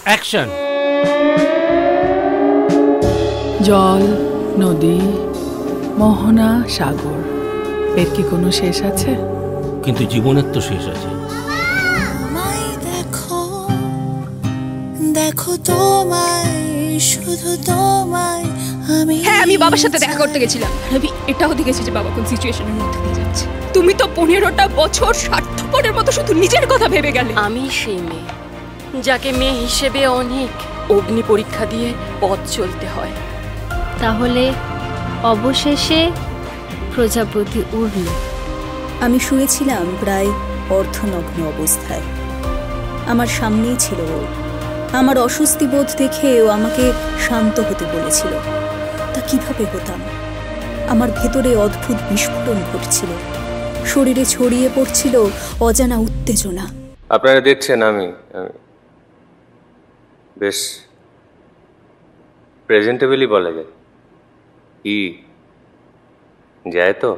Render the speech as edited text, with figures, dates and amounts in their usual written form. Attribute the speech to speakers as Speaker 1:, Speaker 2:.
Speaker 1: Action.
Speaker 2: জল, নদী, মোহনা, সাগর, এর কি কোনো শেষ আছে?
Speaker 1: কিন্তু জীবনের তো শেষ আছে।
Speaker 3: দেখো তোমায়, শুধু তোমায় আমি। হ্যাঁ, আমি বাবার সাথে দেখা করতে গেছিলাম। আমি এটাও দেখেছি যে বাবা কোন সিচুয়েশনের মধ্যে দিয়ে যাচ্ছে। তুমি তো 15টা বছর স্বার্থপরের মতো শুধু নিজের কথা ভেবে গেলে।
Speaker 4: আমি সেই মেয়ে যাকে মেয়ে হিসেবে অনেক অগ্নি পরীক্ষা দিয়ে পথ চলতে হয়।
Speaker 5: তাহলে অবশেষে প্রজাপতি উড়ল।
Speaker 6: আমি শুয়েছিলাম প্রায় অর্ধনগ্ন অবস্থায়। আমার সামনেই ছিল ও। আমার অস্বস্তি বোধ দেখে ও আমাকে শান্ত হতে বলেছিল। তা কিভাবে হতাম? আমার ভেতরে অদ্ভুত বিস্ফোরণ ঘটছিল, শরীরে ছড়িয়ে পড়ছিল অজানা উত্তেজনা।
Speaker 7: আপনারা দেখছেন আমি বেশ প্রেজেন্টেবলই বলা যায়। কি যায় তো?